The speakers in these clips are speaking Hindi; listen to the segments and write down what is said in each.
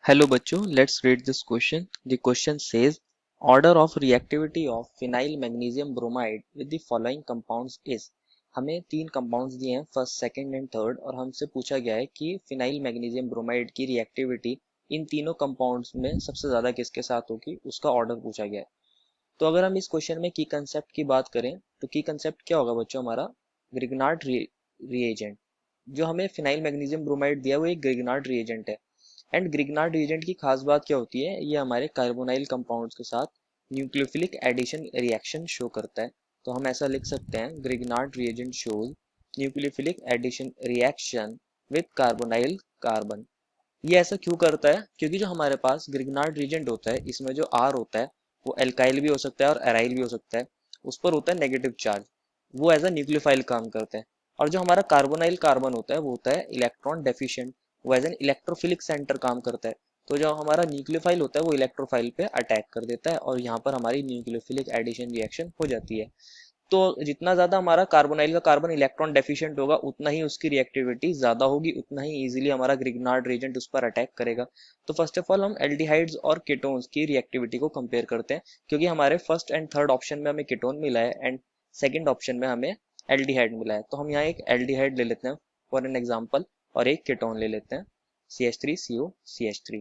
Hello बच्चों, let's read this question. The question says order of reactivity of phenyl magnesium bromide with the following compounds is. हमें तीन कंपाउंड्स दिए हैं, फर्स्ट, सेकंड एंड थर्ड, और हमसे पूछा गया है कि फिनाइल मैग्नीशियम ब्रोमाइड की रिएक्टिविटी इन तीनों कंपाउंड्स में सबसे ज्यादा किसके साथ होगी, उसका ऑर्डर पूछा गया है। तो अगर हम इस क्वेश्चन में की कंसेप्ट की बात करें तो की कंसेप्ट क्या होगा बच्चों, हमारा ग्रिग्नार्ड रिएजेंट। जो हमें फिनाइल मैग्नीशियम ब्रोमाइड दिया है वो एक ग्रिग्नार्ड रिएजेंट है। एंड ग्रिग्नार्ड रिएजेंट की खास बात क्या होती है, ये हमारे कार्बोनाइल कंपाउंड्स के साथ न्यूक्लियोफिलिक एडिशन रिएक्शन शो करता है। तो हम ऐसा लिख सकते हैं, Grignard reagent shows nucleophilic addition reaction with carbonyl carbon. ये ऐसा क्यों करता है, क्योंकि जो हमारे पास ग्रिग्नार्ड रिएजेंट होता है इसमें जो आर होता है वो एल्काइल भी हो सकता है और एराइल भी हो सकता है। उस पर होता है नेगेटिव चार्ज, वो एज अ न्यूक्लियोफाइल काम करता है। और जो हमारा कार्बोनाइल कार्बन होता है वो होता है इलेक्ट्रॉन डेफिशिएंट, वो एज एन इलेक्ट्रोफिलिक सेंटर काम करता है। तो जो हमारा न्यूक्लियोफाइल होता है वो इलेक्ट्रोफाइल पे अटैक कर देता है और यहाँ पर हमारी न्यूक्लियोफिलिक एडिशन रिएक्शन हो जाती है। तो जितना ज्यादा हमारा कार्बोनाइल का कार्बन इलेक्ट्रॉन डेफिशिएंट होगा उतना ही उसकी रिएक्टिविटी ज्यादा होगी, उतना ही इजीली हमारा ग्रिग्नार्ड रिएजेंट उस पर अटैक करेगा। तो फर्स्ट ऑफ ऑल हम एल्डिहाइड्स और कीटोन्स की रिएक्टिविटी को कंपेयर करते हैं, क्योंकि हमारे फर्स्ट एंड थर्ड ऑप्शन में हमें कीटोन मिला है एंड सेकंड ऑप्शन में हमें एल्डिहाइड मिला है। तो हम यहाँ एक एल्डिहाइड ले लेते हैं फॉर एन एग्जाम्पल और एक कीटोन ले लेते हैं CH3COCH3।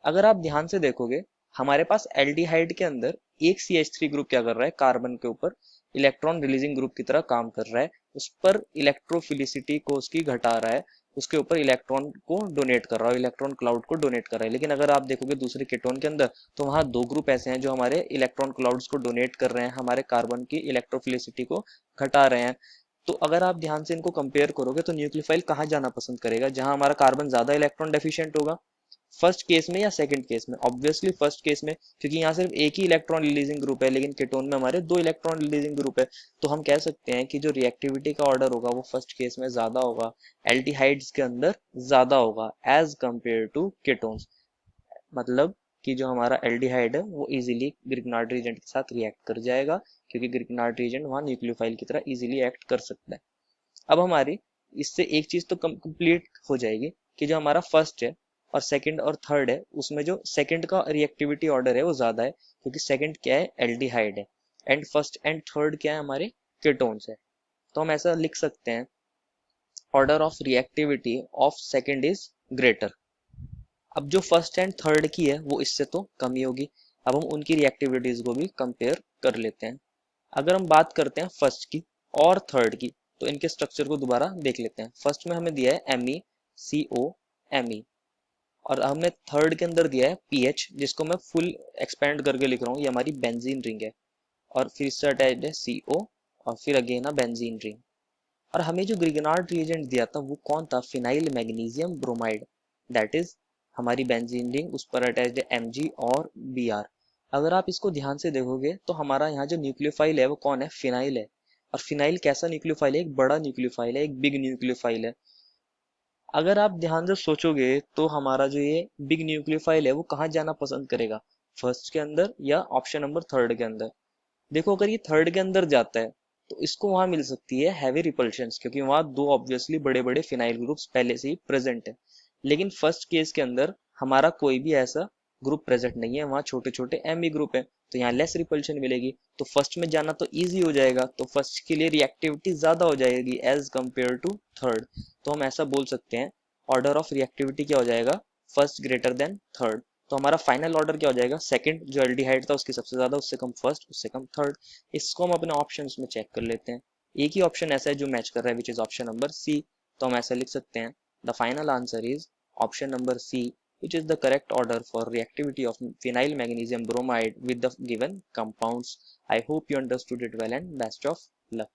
अगर आप ध्यान से देखोगे हमारे पास एल्डिहाइड के अंदर एक CH3 ग्रुप क्या कर रहा है, कार्बन के ऊपर इलेक्ट्रॉन रिलीजिंग ग्रुप की तरह काम कर रहा है, उस पर इलेक्ट्रोफिलिसिटी को उसकी घटा रहा है, उसके ऊपर इलेक्ट्रॉन को डोनेट कर रहा है, इलेक्ट्रॉन क्लाउड को डोनेट कर रहा है। लेकिन अगर आप देखोगे दूसरे कीटोन के अंदर तो वहां दो ग्रुप ऐसे हैं जो हमारे इलेक्ट्रॉन क्लाउड्स को डोनेट कर रहे हैं, हमारे कार्बन की इलेक्ट्रोफिलिसिटी को घटा रहे हैं। तो अगर आप ध्यान से इनको कंपेयर करोगे तो न्यूक्लियोफाइल कहाँ जाना पसंद करेगा, जहां हमारा कार्बन ज्यादा इलेक्ट्रॉन डेफिशिएंट होगा, फर्स्ट केस में या सेकंड केस में? ऑब्वियसली फर्स्ट केस में, क्योंकि यहाँ सिर्फ एक ही इलेक्ट्रॉन रिलीजिंग ग्रुप है लेकिन कीटोन में हमारे दो इलेक्ट्रॉन रिलीजिंग ग्रुप है। तो हम कह सकते हैं कि जो रिएक्टिविटी का ऑर्डर होगा वो फर्स्ट केस में ज्यादा होगा, एल्डिहाइड्स के अंदर ज्यादा होगा एज कंपेयर टू कीटोन्स। मतलब कि जो हमारा एल्डिहाइड है वो इजीली ग्रिग्नार्ड रिएजेंट के साथ रिएक्ट कर जाएगा, क्योंकि ग्रिग्नार्ड रिएजेंट वहां न्यूक्लियोफाइल की तरह इजीली एक्ट कर सकता है। अब हमारी इससे एक चीज तो कंप्लीट हो जाएगी कि जो हमारा फर्स्ट है और सेकंड और थर्ड है उसमें जो सेकंड का रिएक्टिविटी ऑर्डर है वो ज्यादा है, क्योंकि सेकंड क्या है, एल्डिहाइड है, एंड फर्स्ट एंड थर्ड क्या है, हमारे कीटोन्स है। तो हम ऐसा लिख सकते हैं, order of reactivity of second is greater. अब जो फर्स्ट एंड थर्ड की है वो इससे तो कम ही होगी। अब हम उनकी रिएक्टिविटीज को भी कंपेयर कर लेते हैं। अगर हम बात करते हैं फर्स्ट की और थर्ड की तो इनके स्ट्रक्चर को दोबारा देख लेते हैं। फर्स्ट में हमें दिया है MeCO Me, और हमने थर्ड के अंदर दिया है PH, जिसको मैं फुल एक्सपेंड करके लिख रहा हूँ, ये हमारी बेंजीन रिंग है, और फिर इससे अटैच्ड है CO, और फिर अगेन बेंजीन रिंग। और हमें जो ग्रिग्नार्ड रिएजेंट दिया था वो कौन था, phenyl magnesium bromide, that is हमारी बेंजीन रिंग, उस पर अटैच्ड है Mg और Br। अगर आप इसको ध्यान से देखोगे तो हमारा यहाँ जो न्यूक्लियोफाइल है वो कौन है, फिनाइल है। और फिनाइल कैसा न्यूक्लियोफाइल है, एक बड़ा न्यूक्लियोफाइल है, एक बिग न्यूक्लियोफाइल है। अगर आप ध्यान से सोचोगे तो हमारा जो ये बिग न्यूक्लियोफाइल है वो कहाँ जाना पसंद करेगा, फर्स्ट के अंदर या ऑप्शन नंबर थर्ड के अंदर? देखो अगर ये थर्ड के अंदर जाता है तो इसको वहां मिल सकती है हैवी रिपल्शन, क्योंकि वहां दो ऑब्वियसली बड़े बड़े फिनाइल ग्रुप्स पहले से ही प्रेजेंट है। लेकिन फर्स्ट केस के अंदर हमारा कोई भी ऐसा ग्रुप प्रेजेंट नहीं है, वहां छोटे छोटे एमी ग्रुप है, तो यहाँ लेस रिपल्शन मिलेगी। तो फर्स्ट में जाना तो इजी हो जाएगा, तो फर्स्ट के लिए रिएक्टिविटी ज्यादा हो जाएगी एज कंपेयर टू थर्ड। तो हम ऐसा बोल सकते हैं, ऑर्डर ऑफ रिएक्टिविटी क्या हो जाएगा, फर्स्ट ग्रेटर देन थर्ड। तो हमारा फाइनल ऑर्डर क्या हो जाएगा, सेकंड जो एल्डिहाइड था उसकी सबसे ज्यादा, उससे कम फर्स्ट, उससे कम थर्ड। इसको हम अपने ऑप्शंस में चेक कर लेते हैं। एक ही ऑप्शन ऐसा है जो मैच कर रहा है, which is option number C. तो हम ऐसा लिख सकते हैं, the final answer is option number C, which is the correct order for reactivity of phenyl magnesium bromide with the given compounds. I hope you understood it well and best of luck.